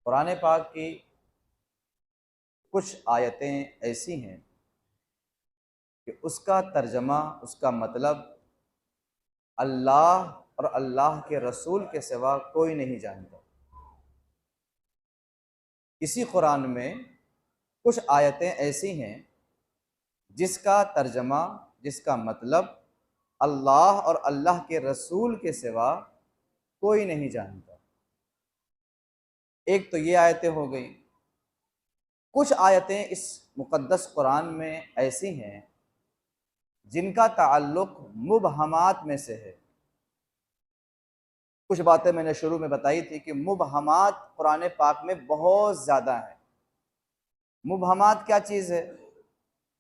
कुरान पाक की कुछ आयतें ऐसी हैं कि उसका तर्जमा, उसका मतलब अल्लाह और अल्लाह के रसूल के सिवा कोई नहीं जानता। इसी कुरान में कुछ आयतें ऐसी हैं जिसका तर्जमा, जिसका मतलब अल्लाह और अल्लाह के रसूल के सिवा कोई नहीं जानता। एक तो ये आयतें हो गई। कुछ आयतें इस मुक़द्दस कुरान में ऐसी हैं जिनका ताल्लुक़ मुबहमात में से है। कुछ बातें मैंने शुरू में बताई थी कि मुबहमात कुरान पाक में बहुत ज़्यादा हैं। मुबहमात क्या चीज़ है?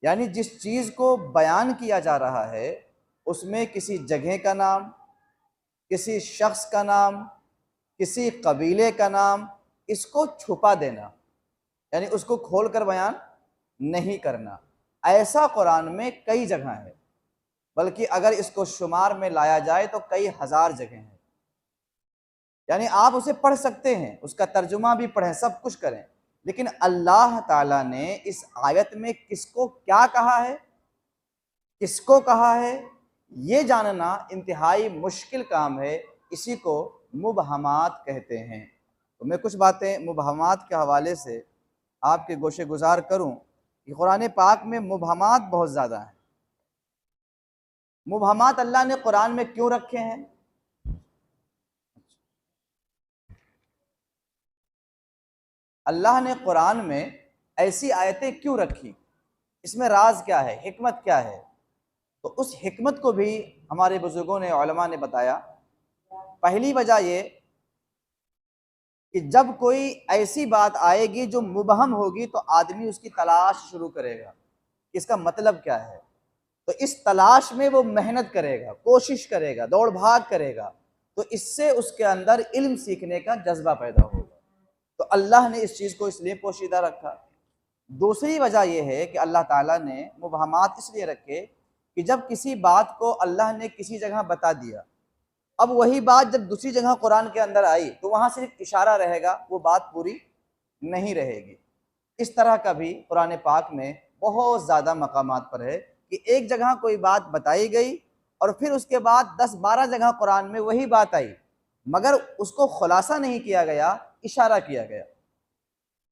यानी जिस चीज़ को बयान किया जा रहा है उसमें किसी जगह का नाम, किसी शख्स का नाम, किसी कबीले का नाम, इसको छुपा देना, यानी उसको खोल कर बयान नहीं करना, ऐसा कुरान में कई जगह है। बल्कि अगर इसको शुमार में लाया जाए तो कई हज़ार जगह हैं। यानी आप उसे पढ़ सकते हैं, उसका तर्जुमा भी पढ़ें, सब कुछ करें, लेकिन अल्लाह ताला ने इस आयत में किसको क्या कहा है, किसको कहा है, ये जानना इंतहाई मुश्किल काम है। इसी को मुबहमात कहते हैं। तो मैं कुछ बातें मुबहमात के हवाले से आपके गोशे गुजार करूं कि कुरान पाक में मुबहमात बहुत ज़्यादा हैं। मुबहमात अल्लाह ने कुरान में क्यों रखे हैं? अल्लाह ने कुरान में ऐसी आयतें क्यों रखी? इसमें राज क्या है, हिकमत क्या है? तो उस हिकमत को भी हमारे बुजुर्गों ने, उलमा ने बताया। पहली वजह ये कि जब कोई ऐसी बात आएगी जो मुबहम होगी तो आदमी उसकी तलाश शुरू करेगा, इसका मतलब क्या है। तो इस तलाश में वो मेहनत करेगा, कोशिश करेगा, दौड़ भाग करेगा, तो इससे उसके अंदर इल्म सीखने का जज्बा पैदा होगा। तो अल्लाह ने इस चीज़ को इसलिए पोशीदा रखा। दूसरी वजह यह है कि अल्लाह ताला ने मुबहमात इसलिए रखे कि जब किसी बात को अल्लाह ने किसी जगह बता दिया, अब वही बात जब दूसरी जगह कुरान के अंदर आई तो वहाँ सिर्फ इशारा रहेगा, वो बात पूरी नहीं रहेगी। इस तरह का भी कुरान पाक में बहुत ज़्यादा मकामात पर है कि एक जगह कोई बात बताई गई और फिर उसके बाद 10-12 जगह कुरान में वही बात आई, मगर उसको खुलासा नहीं किया गया, इशारा किया गया।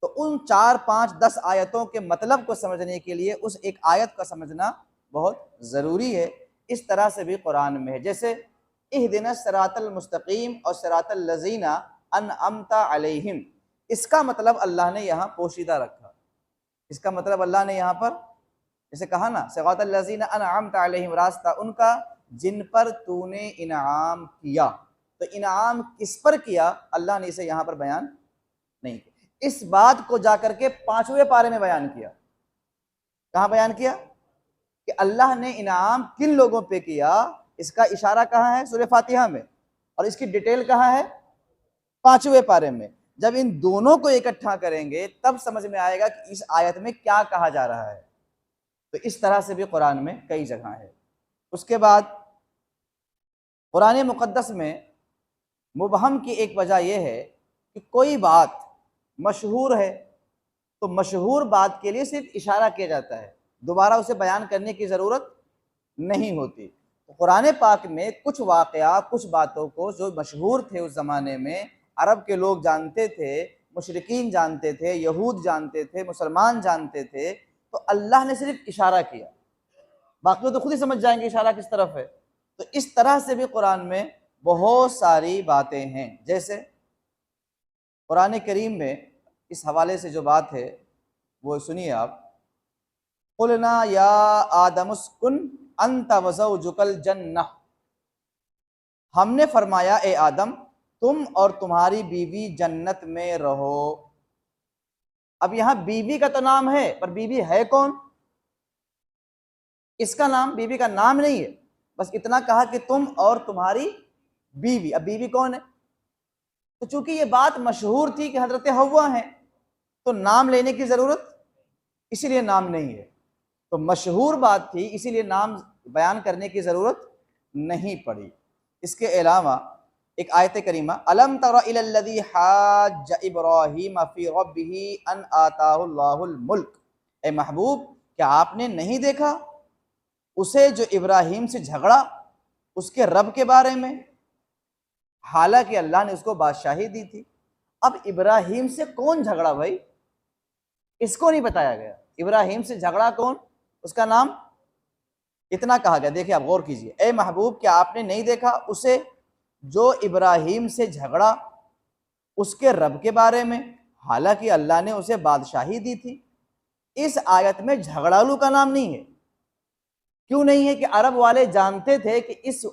तो उन 4, 5, 10 आयतों के मतलब को समझने के लिए उस एक आयत का समझना बहुत ज़रूरी है। इस तरह से भी कुरान में है, जैसे इहदिनस सिरातल मुस्तकीम और सिरातल लज़ीना अनअमता अलैहिम, इसका मतलब अल्लाह ने यहाँ पोशीदा रखा। इसका मतलब अल्लाह ने यहाँ पर जैसे कहा ना, सिरातल लज़ीना अनअमता अलैहिम, रास्ता उनका जिन पर तूने इनाम किया। तो इनाम किस पर किया, अल्लाह ने इसे यहाँ पर बयान नहीं किया। इस बात को जाकर के 5वें पारे में बयान किया। कहाँ बयान किया कि अल्लाह ने इनाम किन लोगों पे किया, इसका इशारा कहाँ है? सूरह फातिहा में। और इसकी डिटेल कहाँ है? 5वें पारे में। जब इन दोनों को इकट्ठा करेंगे तब समझ में आएगा कि इस आयत में क्या कहा जा रहा है। तो इस तरह से भी कुरान में कई जगह है। उसके बाद कुरान मुक़द्दस में मुबहम की एक वजह यह है कि कोई बात मशहूर है तो मशहूर बात के लिए सिर्फ इशारा किया जाता है, दोबारा उसे बयान करने की ज़रूरत नहीं होती। तो कुरान पाक में कुछ वाक़या, कुछ बातों को जो मशहूर थे उस ज़माने में, अरब के लोग जानते थे, मुशरिकीन जानते थे, यहूद जानते थे, मुसलमान जानते थे, तो अल्लाह ने सिर्फ इशारा किया, बाकी तो खुद ही समझ जाएंगे इशारा किस तरफ है। तो इस तरह से भी कुरान में बहुत सारी बातें हैं। जैसे कुरान करीम में इस हवाले से जो बात है वो सुनिए आप। कुलना या आदमुस्कुन अंत वज़ौजुकल जन्नह, हमने फरमाया ए आदम तुम और तुम्हारी बीवी जन्नत में रहो। अब यहां बीवी का तो नाम है, पर बीवी है कौन? इसका नाम, बीवी का नाम नहीं है, बस इतना कहा कि तुम और तुम्हारी बीवी। अब बीवी कौन है? तो चूंकि ये बात मशहूर थी कि हजरत हव्वा हैं, तो नाम लेने की जरूरत इसीलिए नाम नहीं है। तो मशहूर बात थी इसीलिए नाम बयान करने की जरूरत नहीं पड़ी। इसके अलावा एक आयत करीमा, अलम तरा इलल्लज़ी हाज्ज इब्राहीम फी रब्बिही अन आताहुल्लाहुल मुल्क, ए महबूब क्या आपने नहीं देखा उसे जो इब्राहीम से झगड़ा उसके रब के बारे में, हालांकि अल्लाह ने उसको बादशाही दी थी। अब इब्राहीम से कौन झगड़ा भाई, इसको नहीं बताया गया। इब्राहीम से झगड़ा कौन, उसका नाम, इतना कहा गया। देखिए आप गौर कीजिए, ए महबूब क्या आपने नहीं देखा उसे जो इब्राहीम से झगड़ा उसके रब के बारे में, हालांकि अल्लाह ने उसे बादशाही दी थी। इस आयत में झगड़ालू का नाम नहीं है। क्यों नहीं है? कि अरब वाले जानते थे कि इस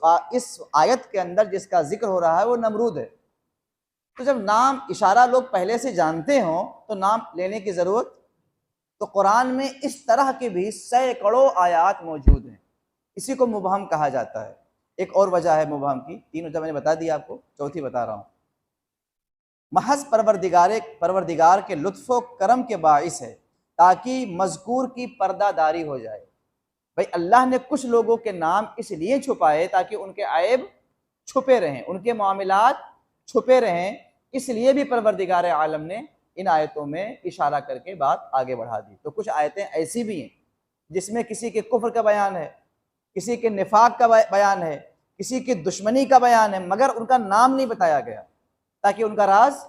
आयत के अंदर जिसका जिक्र हो रहा है वो नमरूद है। तो जब नाम इशारा लोग पहले से जानते हों तो नाम लेने की जरूरत। तो कुरान में इस तरह के भी सैकड़ों आयात मौजूद हैं, इसी को मुबहम कहा जाता है। एक और वजह है मुबहम की, तीन वजह मैंने बता दी आपको, चौथी बता रहा हूं। महज परवरदिगार के लुत्फ़ो करम के बाइस है ताकि मज़कूर की पर्दादारी हो जाए। भाई अल्लाह ने कुछ लोगों के नाम इसलिए छुपाए ताकि उनके ऐब छुपे रहें, उनके मामलात छुपे रहें। इसलिए भी परवरदिगार आलम ने इन आयतों में इशारा करके बात आगे बढ़ा दी। तो कुछ आयतें ऐसी भी हैं जिसमें किसी के कुफ्र का बयान है, किसी के निफाक का बयान है, किसी की दुश्मनी का बयान है, मगर उनका नाम नहीं बताया गया ताकि उनका राज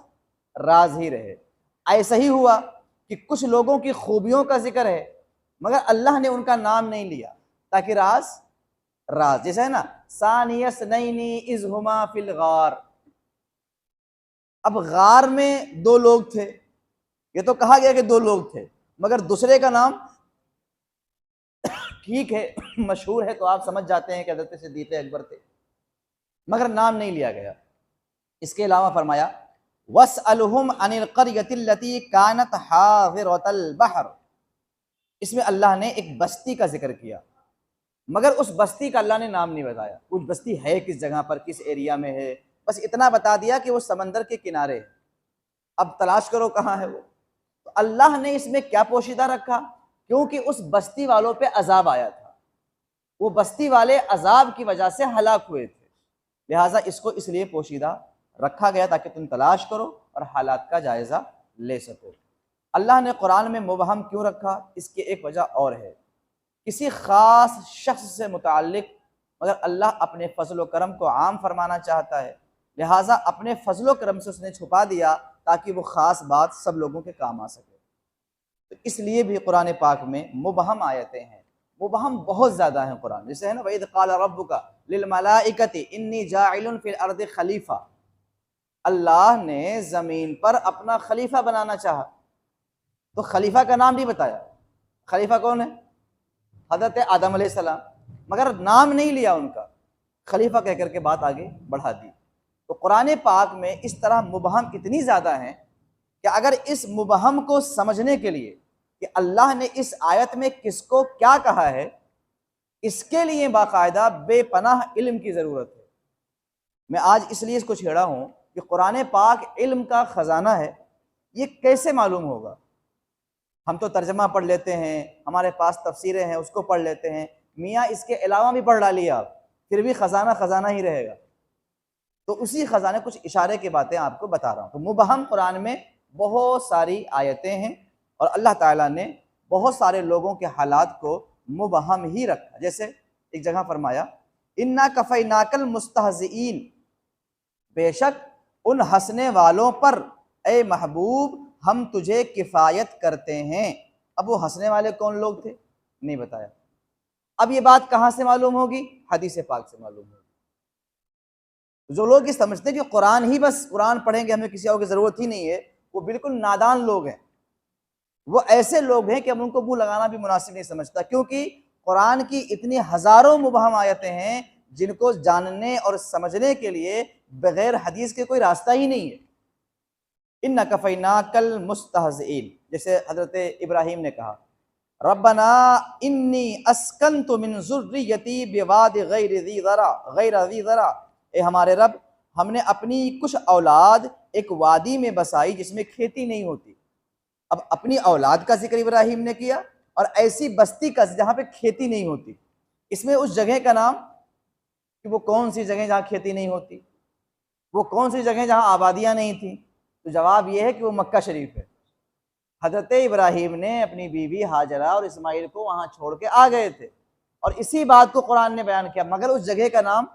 राज ही रहे। ऐसा ही हुआ कि कुछ लोगों की खूबियों का जिक्र है मगर अल्लाह ने उनका नाम नहीं लिया ताकि राज राज। जैसे है ना, सानियस नैनी इज़ हुमा फिल गार, अब गार में दो लोग थे, ये तो कहा गया कि दो लोग थे, मगर दूसरे का नाम ठीक है मशहूर है तो आप समझ जाते हैं कि हज़रत सिद्दीक़ अकबर थे, मगर नाम नहीं लिया गया। इसके अलावा फरमाया वस्अलहुम अनिल क़र्यतिल्लती कानत हाज़िरतल बहर, इसमें अल्लाह ने एक बस्ती का जिक्र किया मगर उस बस्ती का अल्लाह ने नाम नहीं बताया। कुछ बस्ती है किस जगह पर, किस एरिया में है, बस इतना बता दिया कि वो समंदर के किनारे है, अब तलाश करो कहाँ है वो। तो अल्लाह ने इसमें क्या पोशीदा रखा, क्योंकि उस बस्ती वालों पे अजाब आया था, वो बस्ती वाले अजाब की वजह से हलाक हुए थे, लिहाजा इसको इसलिए पोशीदा रखा गया ताकि तुम तलाश करो और हालात का जायज़ा ले सको। अल्लाह ने कुरान में मुबहम क्यों रखा, इसकी एक वजह और है। किसी ख़ास शख्स से मुताल्लिक़ मगर अल्लाह अपने फ़ज़ल व करम को आम फरमाना चाहता है, लिहाजा अपने फ़ज़ल व करम से उसने छुपा दिया ताकि वो ख़ास बात सब लोगों के काम आ सके। तो इसलिए भी कुरान पाक में मुबहम आयतें हैं, मुबहम बहुत ज़्यादा हैं कुरान। जैसे है ना, वइज़ क़ाल रब्बुका लिल मलाइकति इन्नी जाइलुन फिल अर्दि खलीफा, अल्लाह ने ज़मीन पर अपना खलीफा बनाना चाहा तो खलीफा का नाम नहीं बताया। खलीफा कौन है? हज़रत आदम अलैहिस्सलाम, मगर नाम नहीं लिया उनका, खलीफा कह करके बात आगे बढ़ा दी। तो कुरान पाक में इस तरह मुबहम इतनी ज़्यादा हैं कि अगर इस मुबहम को समझने के लिए कि अल्लाह ने इस आयत में किसको क्या कहा है, इसके लिए बाकायदा बेपनाह इल्म की ज़रूरत है। मैं आज इसलिए इसको छेड़ा हूँ कि कुरान पाक इल्म का ख़जाना है, ये कैसे मालूम होगा? हम तो तर्जमा पढ़ लेते हैं, हमारे पास तफसीरें हैं उसको पढ़ लेते हैं, मियाँ इसके अलावा भी पढ़ डालिए आप, फिर भी ख़जाना ख़जाना ही रहेगा। तो उसी ख़जाने कुछ इशारे की बातें आपको बता रहा हूँ। तो मुबहम कुरान में बहुत सारी आयतें हैं और अल्लाह ताला ने बहुत सारे लोगों के हालात को मुबहम ही रखा। जैसे एक जगह फरमाया इन्ना कफ़ैनाकल मुस्तहज़ीन, बेशक उन हंसने वालों पर ए महबूब हम तुझे किफ़ायत करते हैं। अब वो हंसने वाले कौन लोग थे नहीं बताया। अब ये बात कहाँ से मालूम होगी? हदीस पाक से मालूम होगी। जो लोग ये समझते हैं कि कुरान ही बस कुरान पढ़ेंगे हमें किसी और की ज़रूरत ही नहीं है, वो बिल्कुल नादान लोग हैं। वो ऐसे लोग हैं कि हम उनको मुँह लगाना भी मुनासिब नहीं समझता, क्योंकि कुरान की इतनी हज़ारों मुबहम आयतें हैं जिनको जानने और समझने के लिए बग़ैर हदीस के कोई रास्ता ही नहीं है। इन्ना कफ़ैनाकल मुस्तहज़ीन, जैसे हज़रत इब्राहीम ने कहा रब्बना इन्नी अस्कन्तु मिन ज़ुर्रियती बिवादि गैरि ज़ी ज़रा, ए हमारे रब हमने अपनी कुछ औलाद एक वादी में बसाई जिसमें खेती नहीं होती। अब अपनी औलाद का जिक्र इब्राहीम ने किया और ऐसी बस्ती का जहाँ पे खेती नहीं होती, इसमें उस जगह का नाम कि वो कौन सी जगह जहाँ खेती नहीं होती, वो कौन सी जगह जहाँ आबादियाँ नहीं थी? तो जवाब ये है कि वो मक्का शरीफ है। हज़रत इब्राहीम ने अपनी बीवी हाजरा और इस्माइल को वहाँ छोड़ के आ गए थे, और इसी बात को कुरान ने बयान किया, मगर उस जगह का नाम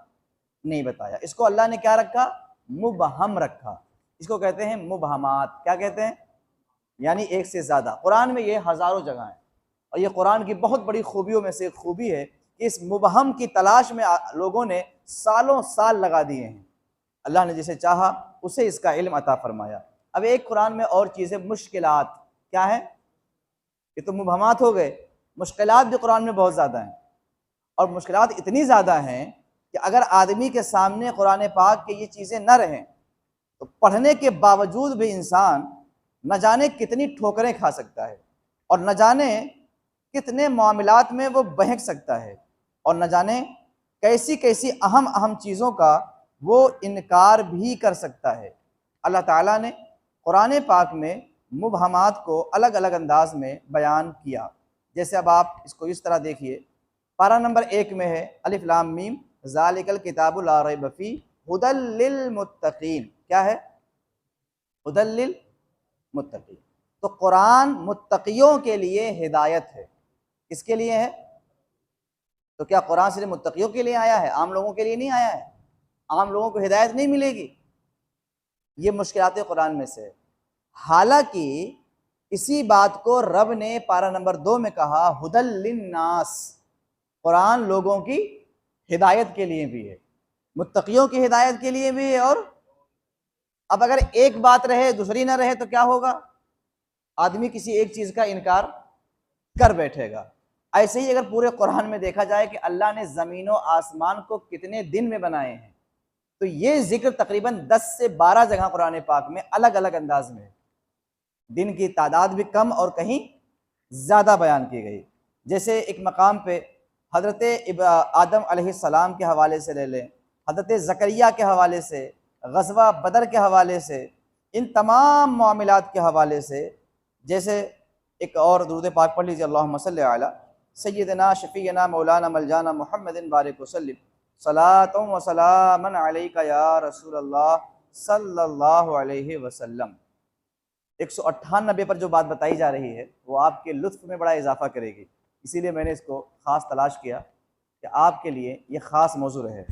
नहीं बताया। इसको अल्लाह ने क्या रखा? मुबहम रखा। इसको कहते हैं मुबहमात। क्या कहते हैं? यानी एक से ज़्यादा। कुरान में ये हज़ारों जगह हैं, और ये कुरान की बहुत बड़ी खूबियों में से एक खूबी है कि इस मुबहम की तलाश में लोगों ने सालों साल लगा दिए हैं। अल्लाह ने जिसे चाहा उसे इसका इल्म अता फरमाया। अब एक कुरान में और चीज़ है, मुश्किलात। क्या है? ये तो मुबहमात हो गए, मुश्किलात भी कुरान में बहुत ज़्यादा हैं, और मुश्किलात इतनी ज़्यादा हैं कि अगर आदमी के सामने कुरान पाक के ये चीज़ें न रहें तो पढ़ने के बावजूद भी इंसान न जाने कितनी ठोकरें खा सकता है, और न जाने कितने मामलात में वो बहक सकता है, और न जाने कैसी कैसी अहम अहम चीज़ों का वो इनकार भी कर सकता है। अल्लाह ताला ने कुरान पाक में मुबहमात को अलग अलग अंदाज में बयान किया। जैसे अब आप इसको इस तरह देखिए, पारा नंबर 1 में है अलिफ लाम मीम ज़ालिकल किताबु ला रैब फीह हुदल लिल मुत्तकीन। क्या है? हुदल लिल मुत्तकीन। तो कुरान मुत्तकियों के लिए हिदायत है। किसके लिए है? तो क्या कुरान सिर्फ मुत्तकियों के लिए आया है? आम लोगों के लिए नहीं आया है? आम लोगों को हिदायत नहीं मिलेगी? ये मुश्किलात कुरान में से। हालांकि इसी बात को रब ने पारा नंबर 2 में कहा हुदल लिन्नास, कुरान लोगों की हिदायत के लिए भी है, मुत्तकियों की हिदायत के लिए भी है। और अब अगर एक बात रहे दूसरी ना रहे तो क्या होगा? आदमी किसी एक चीज का इनकार कर बैठेगा। ऐसे ही अगर पूरे कुरान में देखा जाए कि अल्लाह ने ज़मीन और आसमान को कितने दिन में बनाए हैं, तो ये जिक्र तकरीबन 10 से 12 जगह कुरान पाक में अलग अलग अंदाज में, दिन की तादाद भी कम और कहीं ज़्यादा बयान की गई। जैसे एक मकाम पे हज़रत आदम अलैहिस्सलाम के हवाले से ले लें, हज़रत ज़करिया के हवाले से, ग़ज़वा बदर के हवाले से, इन तमाम मामलात के हवाले से। जैसे एक और दुरूद पाक पढ़ लीजिए, अल्लाहुम्मा सल्लि अला सय्यिदना शफ़ीना मौलाना मलजाना मुहम्मदिन बारिक वसल्लिम सलातुम व सलामन अलैका या रसूलल्लाह सल्लल्लाहु अलैहि वसल्लम। 198 पर जो बात बताई जा रही है वो आपके लुत्फ़ में बड़ा इजाफा करेगी, इसीलिए मैंने इसको ख़ास तलाश किया कि आपके लिए ये ख़ास मौजू है।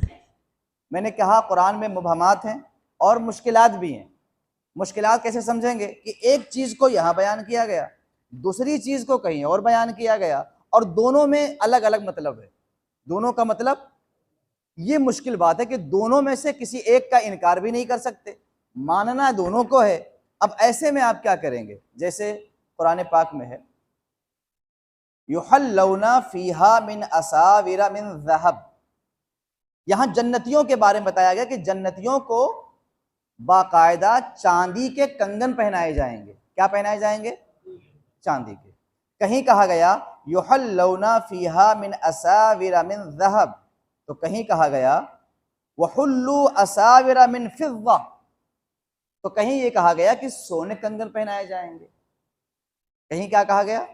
मैंने कहा कुरान में मुबहमात हैं और मुश्किलात भी हैं। मुश्किलात कैसे समझेंगे कि एक चीज़ को यहाँ बयान किया गया, दूसरी चीज़ को कहीं और बयान किया गया, और दोनों में अलग अलग मतलब है। दोनों का मतलब, ये मुश्किल बात है कि दोनों में से किसी एक का इनकार भी नहीं कर सकते, मानना दोनों को है। अब ऐसे में आप क्या करेंगे? जैसे कुरान पाक में है युहल्लौना फीहा मिन असाविरा मिन ज़हब। यहाँ जन्नतियों के बारे में बताया गया कि जन्नतियों को बाकायदा चांदी के कंगन पहनाए जाएंगे। क्या पहनाए जाएंगे? चांदी के। कहीं कहा गया युहल्लौना फीहा मिन असाविरा मिन ज़हब, तो कहीं कहा गया वहुल्लू असाविरा मिन फिज़्ज़ा, तो कहीं ये कहा गया कि सोने कंगन पहनाए जाएंगे। कहीं क्या कहा गया?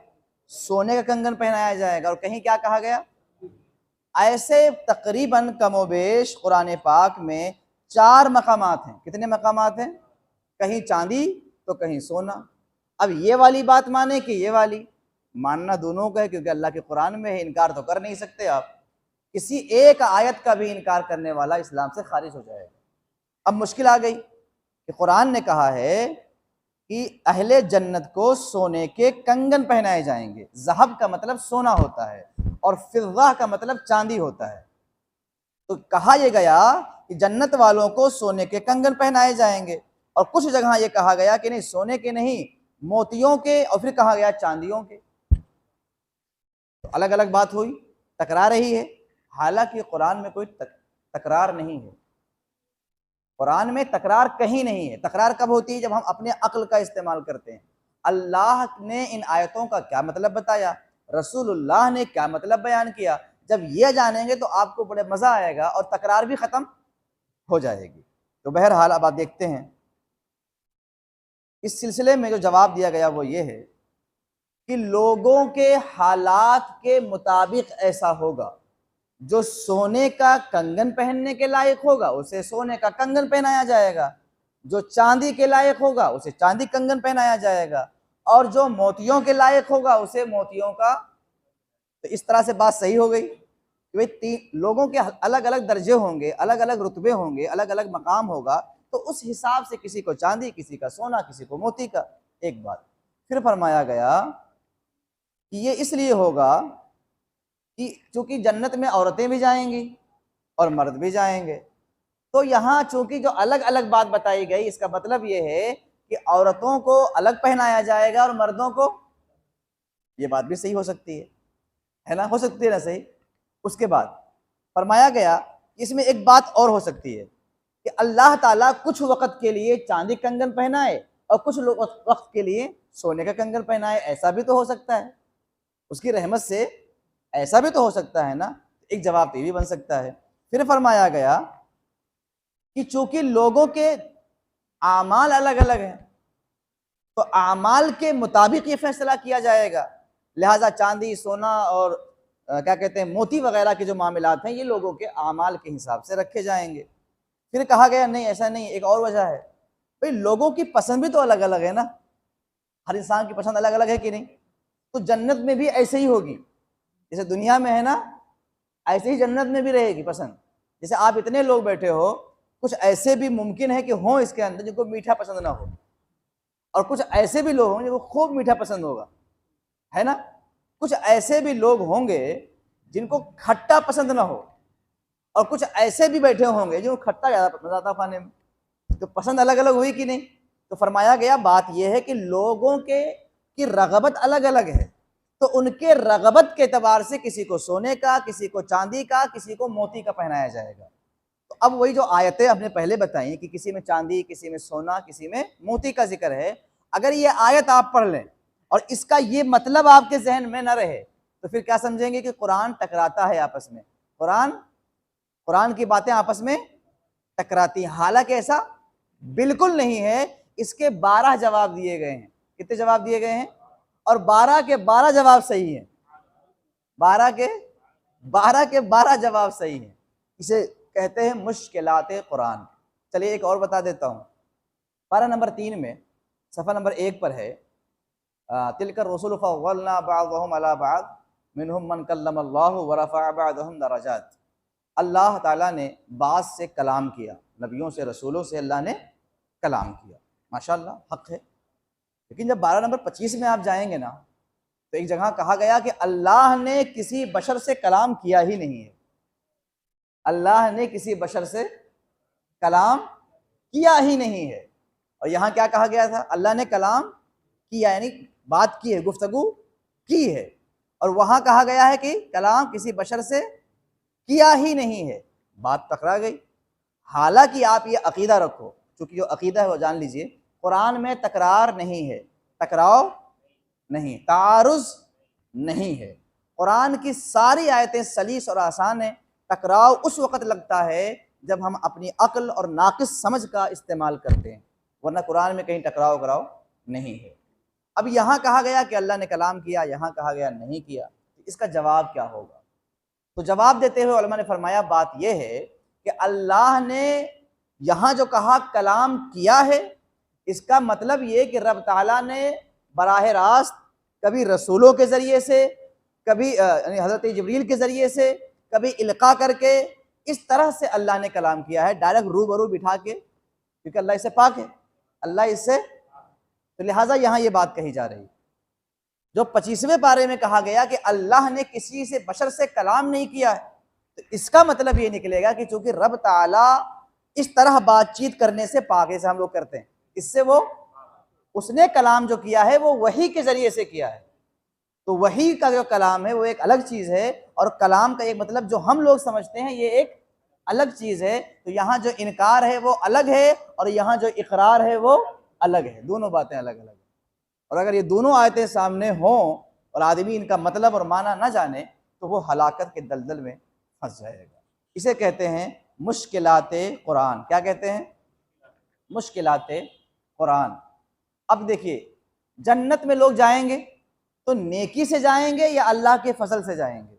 सोने का कंगन पहनाया जाएगा। और कहीं क्या कहा गया? ऐसे तकरीबन कमोबेश कुरान पाक में 4 मकामात हैं। कितने मकामात हैं? कहीं चांदी तो कहीं सोना। अब ये वाली बात माने कि ये वाली, मानना दोनों का है, क्योंकि अल्लाह के कुरान में है, इनकार तो कर नहीं सकते आप। किसी एक आयत का भी इनकार करने वाला इस्लाम से खारिज हो जाएगा। अब मुश्किल आ गई कि कुरान ने कहा है कि अहले जन्नत को सोने के कंगन पहनाए जाएंगे। ज़हब का मतलब सोना होता है और फिज़्ज़ा का मतलब चांदी होता है। तो कहा यह गया कि जन्नत वालों को सोने के कंगन पहनाए जाएंगे, और कुछ जगह यह कहा गया कि नहीं, सोने के नहीं, मोतियों के, और फिर कहा गया चांदियों के। तो अलग अलग बात हुई, टकरा रही है। हालांकि कुरान में कोई तकरार नहीं है। कुरान में तकरार कहीं नहीं है। तकरार कब होती है? जब हम अपने अक्ल का इस्तेमाल करते हैं। अल्लाह ने इन आयतों का क्या मतलब बताया, रसूलुल्लाह ने क्या मतलब बयान किया, जब ये जानेंगे तो आपको बड़े मज़ा आएगा और तकरार भी ख़त्म हो जाएगी। तो बहरहाल अब आप देखते हैं इस सिलसिले में जो जवाब दिया गया वो ये है कि लोगों के हालात के मुताबिक ऐसा होगा। जो सोने का कंगन पहनने के लायक होगा उसे सोने का कंगन पहनाया जाएगा, जो चांदी के लायक होगा उसे चांदी कंगन पहनाया जाएगा, और जो मोतियों के लायक होगा उसे मोतियों का। तो इस तरह से बात सही हो गई कि भाई तीन लोगों के अलग अलग दर्जे होंगे, अलग अलग रुतबे होंगे, अलग अलग मकाम होगा, तो उस हिसाब से किसी को चांदी, किसी का सोना, किसी को मोती का। एक बात फिर फरमाया गया कि ये इसलिए होगा कि चूंकि जन्नत में औरतें भी जाएंगी और मर्द भी जाएंगे। तो यहाँ चूंकि जो अलग अलग बात बताई गई, इसका मतलब ये है कि औरतों को अलग पहनाया जाएगा और मर्दों को। ये बात भी सही हो सकती है ना, हो सकती है ना सही। उसके बाद फरमाया गया इसमें एक बात और हो सकती है कि अल्लाह ताला कुछ वक्त के लिए चांदी कंगन पहनाए और कुछ वक्त के लिए सोने का कंगन पहनाए। ऐसा भी तो हो सकता है, उसकी रहमत से ऐसा भी तो हो सकता है ना। एक जवाब तो ये भी बन सकता है। फिर फरमाया गया कि चूंकि लोगों के आमाल अलग अलग हैं, तो आमाल के मुताबिक ये फैसला किया जाएगा। लिहाजा चांदी, सोना और क्या कहते हैं, मोती वगैरह के जो मामलात हैं, ये लोगों के आमाल के हिसाब से रखे जाएंगे। फिर कहा गया नहीं, ऐसा नहीं, एक और वजह है। भाई लोगों की पसंद भी तो अलग अलग है ना, हर इंसान की पसंद अलग अलग है कि नहीं। तो जन्नत में भी ऐसे ही होगी, जैसे दुनिया में है ना, ऐसे ही जन्नत में भी रहेगी पसंद। जैसे आप इतने लोग बैठे हो, कुछ ऐसे भी मुमकिन है कि हो इसके अंदर जिनको मीठा पसंद ना हो, और कुछ ऐसे भी लोग होंगे जिनको खूब मीठा पसंद होगा, है ना। कुछ ऐसे भी लोग होंगे जिनको खट्टा पसंद ना हो, और कुछ ऐसे भी बैठे होंगे जिनको खट्टा ज्यादा पसंद आता खाने में। तो पसंद अलग अलग हुई कि नहीं। तो फरमाया गया बात यह है कि लोगों के की रगबत अलग अलग है, तो उनके रगबत के एतबार से किसी को सोने का, किसी को चांदी का, किसी को मोती का पहनाया जाएगा। तो अब वही जो आयतें आपने पहले बताई कि किसी में चांदी, किसी में सोना, किसी में मोती का जिक्र है, अगर ये आयत आप पढ़ लें और इसका ये मतलब आपके जहन में न रहे, तो फिर क्या समझेंगे कि कुरान टकराता है आपस में। कुरान की बातें आपस में टकराती हैं। हालांकि ऐसा बिल्कुल नहीं है। इसके 12 जवाब दिए गए हैं। कितने जवाब दिए गए हैं? और 12 के 12 जवाब सही हैं। 12 के 12 जवाब सही हैं। इसे कहते हैं मुश्किलात कुरान। चलिए एक और बता देता हूँ। पारा नंबर 3 में सफ़ा नंबर 1 पर है, तिलकर रसूल फज़्ज़लना बअदहुम अला बअद मिनहुम मन कल्लमल्लाहु व रफ़अ बअदहुम दरजात। अल्लाह ताला ने बाज़ से कलाम किया, नबियों से, रसूलों से अल्लाह ने कलाम किया, माशाअल्लाह, हक़ है। लेकिन जब 12 नंबर 25 में आप जाएंगे ना, तो एक जगह कहा गया कि अल्लाह ने किसी बशर से कलाम किया ही नहीं है। अल्लाह ने किसी बशर से कलाम किया ही नहीं है। और यहाँ क्या कहा गया था? अल्लाह ने कलाम किया, यानी बात की है, गुफ्तगू की है। और वहाँ कहा गया है कि कलाम किसी बशर से किया ही नहीं है। बात टकरा गई। हालांकि आप ये अकीदा रखो, चूंकि जो अकीदा है वो जान लीजिए, कुरान में तकरार नहीं है, टकराव नहीं, तारुज़ नहीं है। कुरान की सारी आयतें सलीस और आसान है। टकराव उस वक़्त लगता है जब हम अपनी अक्ल और नाक़िस समझ का इस्तेमाल करते हैं, वरना कुरान में कहीं टकराव कराव नहीं है। अब यहाँ कहा गया कि अल्लाह ने कलाम किया, यहाँ कहा गया नहीं किया, इसका जवाब क्या होगा? तो जवाब देते हुए उलमा ने फरमाया बात यह है कि अल्लाह ने यहाँ जो कहा कलाम किया है, इसका मतलब ये कि रब ताला ने बराह रास्त कभी रसूलों के ज़रिए से, कभी हज़रत जिब्रील के ज़रिए से, कभी इल्का करके, इस तरह से अल्लाह ने कलाम किया है, डायरेक्ट रूबरू बिठा के, क्योंकि अल्लाह इससे पाक है, अल्लाह इससे। तो लिहाजा यहाँ ये बात कही जा रही है। जो 25वें पारे में कहा गया कि अल्लाह ने किसी से बशर से कलाम नहीं किया है, तो इसका मतलब ये निकलेगा कि चूंकि रब ताला इस तरह बातचीत करने से पाक है, जैसे हम लोग करते हैं, इससे वो उसने कलाम जो किया है वो वही के जरिए से किया है। तो वही का जो कलाम है वो एक अलग चीज़ है, और कलाम का एक मतलब जो हम लोग समझते हैं ये एक अलग चीज़ है। तो यहाँ जो इनकार है वो अलग है, और यहाँ जो इकरार है वो अलग है। दोनों बातें अलग अलग है। और अगर ये दोनों आयतें सामने हों और आदमी इनका मतलब और माना ना जाने, तो वो हलाकत के दलदल में फंस जाएगा। इसे कहते हैं मुश्किलाते कुरान। क्या कहते हैं? मुश्किलाते कुरान। अब देखिए, जन्नत में लोग जाएंगे तो नेकी से जाएंगे या अल्लाह के फजल से जाएंगे?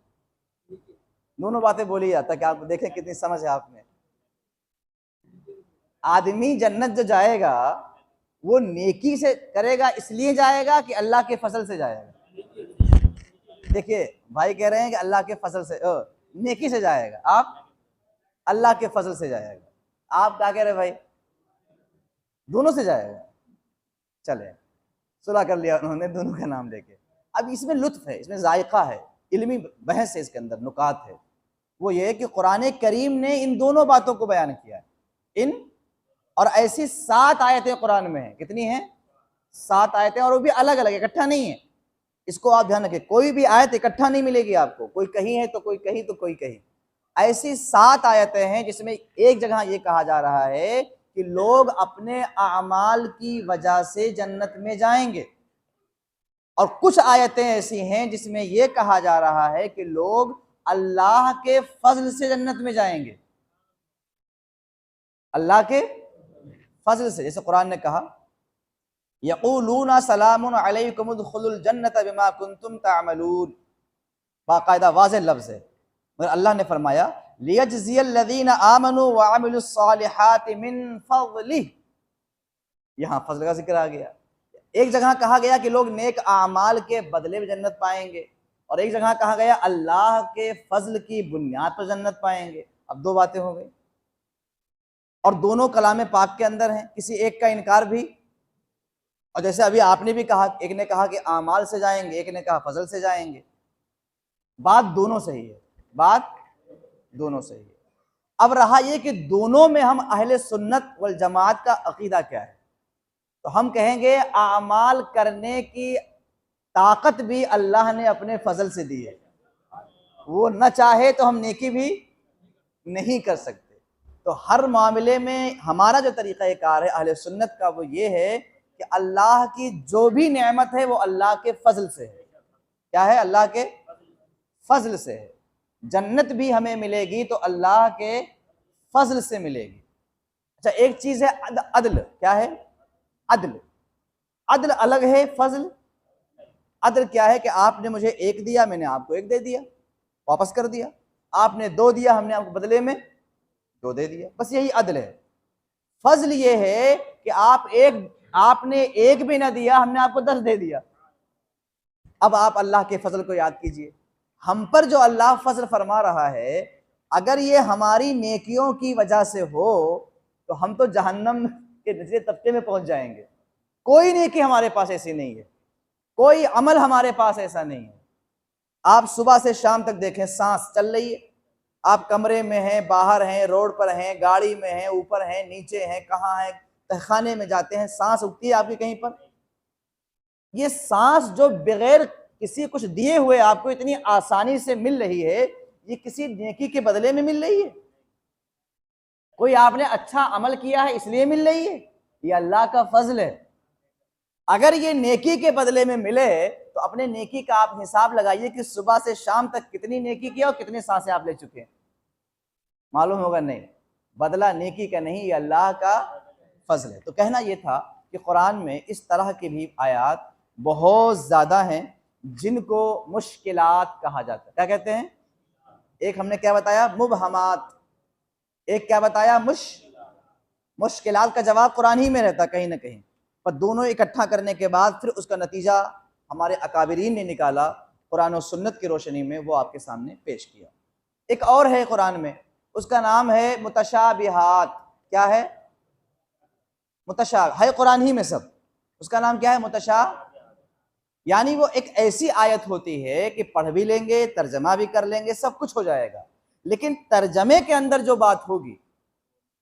दोनों बातें बोली जाता है कि आप देखें कितनी समझ है आप में। आदमी जन्नत जो जाएगा वो नेकी से करेगा, इसलिए जाएगा कि अल्लाह के फजल से जाएगा। देखिए भाई कह रहे हैं कि अल्लाह के फजल से, नेकी से जाएगा, आप अल्लाह के फजल से जाएगा। आप क्या कह रहे भाई? दोनों से जाएगा। चले, सुलह कर लिया उन्होंने दोनों का नाम लेके। अब इसमें लुत्फ है, इसमें जायका है, इल्मी बहस है, इसके अंदर नुकात है। वो ये है कि कुरान करीम ने इन दोनों बातों को बयान किया है। इन और ऐसी 7 आयतें कुरान में हैं। कितनी हैं? 7 आयतें, और वो भी अलग अलग, इकट्ठा नहीं है। इसको आप ध्यान रखें, कोई भी आयत इकट्ठा नहीं मिलेगी आपको, कोई कहीं है तो कोई कहीं तो कोई कहीं। ऐसी 7 आयतें हैं जिसमें एक जगह ये कहा जा रहा है कि लोग अपने अमाल की वजह से जन्नत में जाएंगे, और कुछ आयतें ऐसी हैं जिसमें यह कहा जा रहा है कि लोग अल्लाह के फजल से जन्नत में जाएंगे, अल्लाह के फजल से। जैसे कुरान ने कहा, यक़ूलूना सलामुन अलैकुम उदखुलुल जन्नत बिमा कुंतुम तअमलून, बाकायदा वाज़ेह लफ्ज़ है। मगर अल्लाह ने फरमाया लियजज़ियल्लज़ीना आमनू व अमिलुस्सालिहाति मिन फ़ज़लिह, यहाँ फजल का जिक्र आ गया। एक जगह कहा गया कि लोग नेक आमाल के बदले में जन्नत पाएंगे, और एक जगह कहा गया अल्लाह के फजल की बुनियाद पर जन्नत पाएंगे। अब 2 बातें हो गई, और दोनों कलाम पाक के अंदर हैं, किसी एक का इनकार भी। और जैसे अभी आपने भी कहा, एक ने कहा कि आमाल से जाएंगे, एक ने कहा फजल से जाएंगे। बात दोनों सही है, बात दोनों सही है। अब रहा ये कि दोनों में हम अहले सुन्नत वल जमात का अकीदा क्या है। तो हम कहेंगे आमाल करने की ताकत भी अल्लाह ने अपने फजल से दी है, वो न चाहे तो हम नेकी भी नहीं कर सकते। तो हर मामले में हमारा जो तरीक़ा कार है अहले सुन्नत का, वो ये है कि अल्लाह की जो भी नेमत है वो अल्लाह के फजल से है। क्या है? अल्लाह के फजल से है। जन्नत भी हमें मिलेगी तो अल्लाह के फजल से मिलेगी। अच्छा, एक चीज़ है अदल। क्या है? अदल। अदल अलग है फजल। अदल क्या है कि आपने मुझे 1 दिया, मैंने आपको 1 दे दिया, वापस कर दिया। आपने 2 दिया, हमने आपको बदले में 2 दे दिया, बस यही अदल है। फजल ये है कि आपने 1 भी ना दिया, हमने आपको 10 दे दिया। अब आप अल्लाह के फजल को याद कीजिए। हम पर जो अल्लाह फजल फरमा रहा है, अगर ये हमारी नेकियों की वजह से हो तो हम तो जहन्नम के निचले तबके में पहुंच जाएंगे। कोई नेकी हमारे पास ऐसी नहीं है, कोई अमल हमारे पास ऐसा नहीं है। आप सुबह से शाम तक देखें, सांस चल रही है, आप कमरे में हैं, बाहर हैं, रोड पर हैं, गाड़ी में हैं, ऊपर हैं, नीचे हैं, कहाँ हैं, तहखाने में जाते हैं, सांस उगती है आपकी कहीं पर। ये सांस जो बगैर किसी कुछ दिए हुए आपको इतनी आसानी से मिल रही है, ये किसी नेकी के बदले में मिल रही है? कोई आपने अच्छा अमल किया है इसलिए मिल रही है? ये अल्लाह का फजल है। अगर ये नेकी के बदले में मिले तो अपने नेकी का आप हिसाब लगाइए कि सुबह से शाम तक कितनी नेकी किया और कितनी सांसें आप ले चुके हैं। मालूम होगा नहीं, बदला नेकी का नहीं, ये अल्लाह का फजल है। तो कहना ये था कि कुरान में इस तरह की भी आयात बहुत ज़्यादा हैं जिनको मुश्किलात कहा जाता है। क्या कहते हैं? एक हमने क्या बताया? मुबहमात। एक क्या बताया? मुश्किलात का जवाब कुरान ही में रहता कहीं ना कहीं, पर दोनों इकट्ठा करने के बाद फिर उसका नतीजा हमारे अकाबिरीन ने निकाला, कुरान और सुन्नत की रोशनी में वो आपके सामने पेश किया। एक और है कुरान में, उसका नाम है मुतशाबिहात। क्या है? मुतशाब है कुरान ही में सब। उसका नाम क्या है? मुतशाब। यानी वो एक ऐसी आयत होती है कि पढ़ भी लेंगे, तर्जमा भी कर लेंगे, सब कुछ हो जाएगा, लेकिन तर्जमे के अंदर जो बात होगी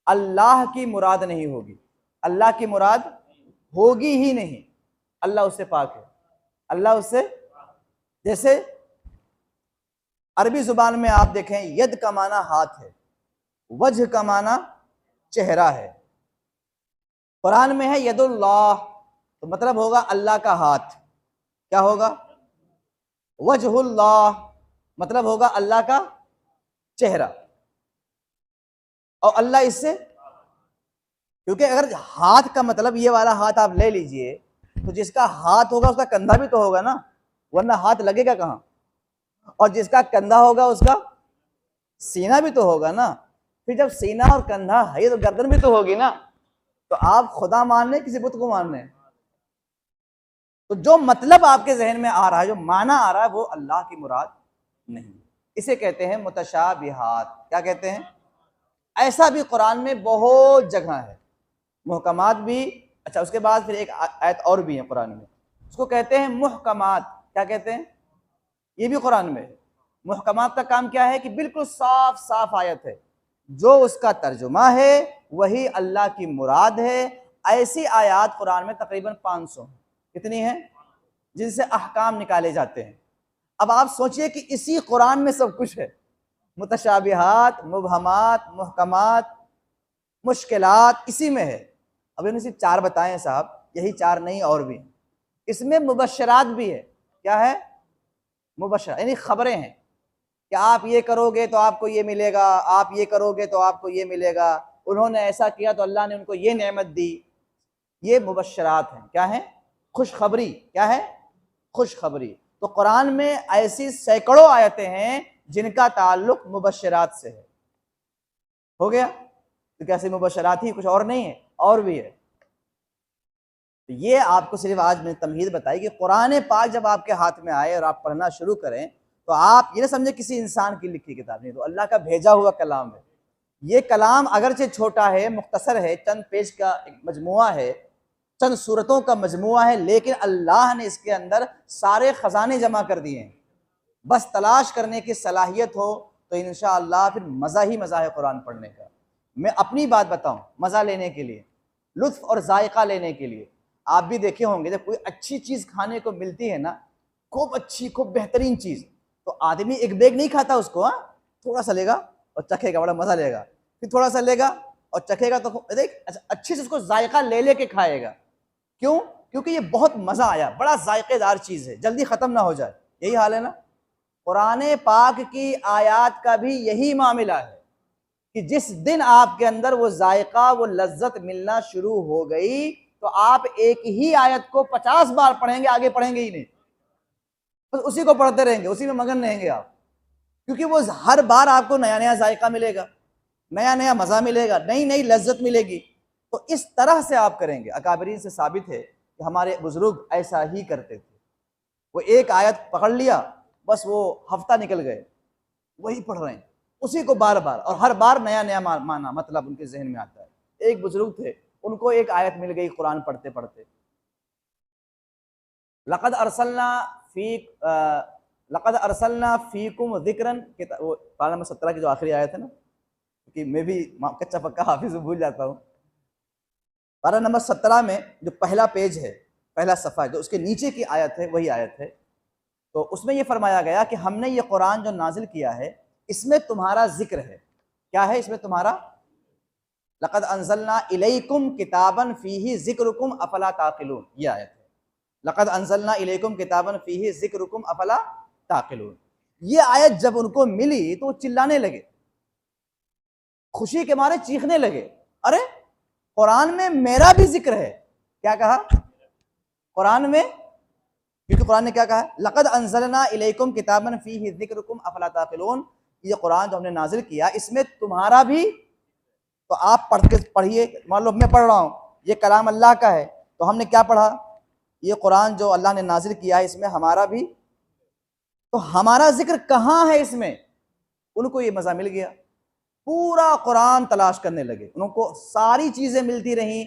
अल्लाह की मुराद नहीं होगी, अल्लाह की मुराद होगी ही नहीं। अल्लाह उससे पाक है, अल्लाह उससे। जैसे अरबी जुबान में आप देखें, यद का माना हाथ है, वजह का माना चेहरा है। कुरान में है यदुल्लाह, तो मतलब होगा अल्लाह का हाथ। क्या होगा? वजहुल्लाह, मतलब होगा अल्लाह का चेहरा। और अल्लाह इससे, क्योंकि अगर हाथ का मतलब ये वाला हाथ आप ले लीजिए तो जिसका हाथ होगा उसका कंधा भी तो होगा ना, वरना हाथ लगेगा कहाँ? और जिसका कंधा होगा उसका सीना भी तो होगा ना, फिर जब सीना और कंधा है तो गर्दन भी तो होगी ना। तो आप खुदा मान रहे किसी बुत को मान रहे हैं? तो जो मतलब आपके जहन में आ रहा है, जो माना आ रहा है, वो अल्लाह की मुराद नहीं। इसे कहते हैं मुतशाबिहात। क्या कहते हैं? ऐसा भी कुरान में बहुत जगह है, मुहकमात भी। अच्छा, उसके बाद फिर एक आयत और भी है कुरान में, उसको कहते हैं मुहकमात। क्या कहते हैं? ये भी कुरान में। मुहकमात का काम क्या है कि बिल्कुल साफ साफ आयत है, जो उसका तर्जुमा है वही अल्लाह की मुराद है। ऐसी आयत कुरान में तकरीबन 500, कितनी है, जिनसे अहकाम निकाले जाते हैं। अब आप सोचिए कि इसी कुरान में सब कुछ है, मुतशाबिहात, मुबहमात, मुहकमात, मुश्किलात इसी में है। अब इन्हें सिर्फ 4 बताए हैं साहब, यही 4 नहीं और भी हैं। इसमें मुबशरात भी है। क्या है? मुबशर यानी खबरें हैं कि आप ये करोगे तो आपको ये मिलेगा, आप ये करोगे तो आपको ये मिलेगा, उन्होंने ऐसा किया तो अल्लाह ने उनको ये नेमत दी। ये मुबशरात हैं। क्या है? खुशखबरी। क्या है? खुशखबरी। तो कुरान में ऐसी सैकड़ों आयतें हैं जिनका ताल्लुक मुबशरात से है। हो गया? तो कैसे मुबशरात ही, कुछ और नहीं है, और भी है। तो ये आपको सिर्फ आज मैंने तमहीद बताई कि कुरान पाक जब आपके हाथ में आए और आप पढ़ना शुरू करें तो आप ये ना समझे किसी इंसान की लिखी किताब नहीं, तो अल्लाह का भेजा हुआ कलाम है। ये कलाम अगरचे छोटा है, मुख्तसर है, चंद पेज का एक मजमुआ है, चंद सूरतों का मजमुआ है, लेकिन अल्लाह ने इसके अंदर सारे खजाने जमा कर दिए हैं। बस तलाश करने की सलाहियत हो तो इंशाअल्लाह फिर मज़ा ही मज़ा है कुरान पढ़ने का। मैं अपनी बात बताऊं, मज़ा लेने के लिए, लुत्फ़ और जायका लेने के लिए, आप भी देखे होंगे जब कोई अच्छी चीज़ खाने को मिलती है ना, खूब अच्छी, खूब बेहतरीन चीज़, तो आदमी एक बैग नहीं खाता उसको, हाँ, थोड़ा सा लेगा और चखेगा, बड़ा मज़ा लेगा, फिर थोड़ा सा लेगा और चखेगा, तो देख अच्छा अच्छे से उसको जायका ले लेके खाएगा। क्यों? क्योंकि ये बहुत मज़ा आया, बड़ा जायकेदार चीज़ है, जल्दी ख़त्म ना हो जाए। यही हाल है ना कुरान पाक की आयात का भी, यही मामला है कि जिस दिन आपके अंदर वो जायका, वो लज्जत मिलना शुरू हो गई तो आप एक ही आयत को 50 बार पढ़ेंगे, आगे पढ़ेंगे ही नहीं, बस उसी को पढ़ते रहेंगे, उसी में मगन रहेंगे आप, क्योंकि वो हर बार आपको नया नया जायका मिलेगा, नया नया मज़ा मिलेगा, नई नई लज्जत मिलेगी। तो इस तरह से आप करेंगे। अकाबरीन से साबित है कि हमारे बुजुर्ग ऐसा ही करते थे। वो एक आयत पकड़ लिया, बस वो हफ्ता निकल गए, वही पढ़ रहे हैं, उसी को बार बार, और हर बार नया नया माना मतलब उनके जहन में आता है। एक बुजुर्ग थे, उनको एक आयत मिल गई कुरान पढ़ते पढ़ते, लक़द अरसलना फी लक़द अरसलना फीकुम ज़िक्रन, वो पारा नंबर 17 की जो आखिरी आयत है ना, क्योंकि मैं भी कच्चा पक्का हाफिज भूल जाता हूँ। पारा नंबर 17 में जो पहला पेज है, पहला सफ़ा, जो उसके नीचे की आयत है वही आयत है। तो उसमें यह फरमाया गया कि हमने ये कुरान जो नाजिल किया है इसमें तुम्हारा जिक्र है। क्या है इसमें तुम्हारा? लक़द अंज़लना इलैकुम किताबन फ़ीही ज़िक्रुकुम अफ़ला ताक़िलून, ये आयत है। लक़द अंज़लना इलैकुम किताबन फ़ीही ज़िक्रुकुम अफ़ला ताक़िलून। ये आयत जब उनको मिली तो वो चिल्लाने लगे, खुशी के मारे चीखने लगे, अरे कुरान में मेरा भी जिक्र है। क्या कहा? कुरान में, क्योंकि कुरान ने क्या कहा? लक़द अंज़लना इलैकुम किताबन फ़ीही ज़िक्रुकुम अफ़ला ताक़िलून, ये कुरान जो हमने नाजिल किया इसमें तुम्हारा भी, तो आप पढ़िए। मान लो मैं पढ़ रहा हूँ, ये कलाम अल्लाह का है, तो हमने क्या पढ़ा? ये कुरान जो अल्लाह ने नाजिल किया है इसमें हमारा भी, तो हमारा जिक्र कहाँ है इसमें? उनको ये मज़ा मिल गया, पूरा कुरान तलाश करने लगे, उनको सारी चीज़ें मिलती रहीं।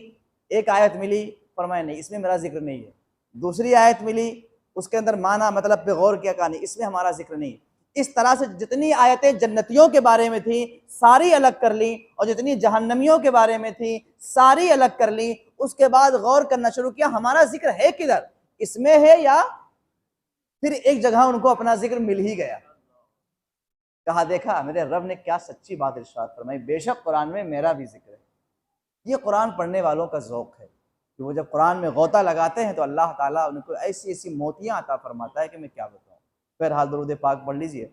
एक आयत मिली, फरमाया नहीं इसमें मेरा जिक्र नहीं है। दूसरी आयत मिली, उसके अंदर माना मतलब पे गौर किया, कहानी इसमें हमारा जिक्र नहीं है। इस तरह से जितनी आयतें जन्नतियों के बारे में थी सारी अलग कर ली, और जितनी जहन्नमियों के बारे में थी सारी अलग कर ली। उसके बाद गौर करना शुरू किया, हमारा जिक्र है किधर, इसमें है या फिर एक जगह उनको अपना जिक्र मिल ही गया। कहा देखा मेरे रब ने क्या सच्ची बात इरशाद फरमाई, बेशक कुरान में मेरा भी जिक्र है। ये कुरान पढ़ने वालों का ज़ौक़ है कि वो जब कुरान में गौता लगाते हैं तो अल्लाह ताला उनको ऐसी ऐसी मोतियाँ अता फरमाता है कि मैं क्या बताऊँ। बहरहाल दुरूद पाक पढ़ लीजिए।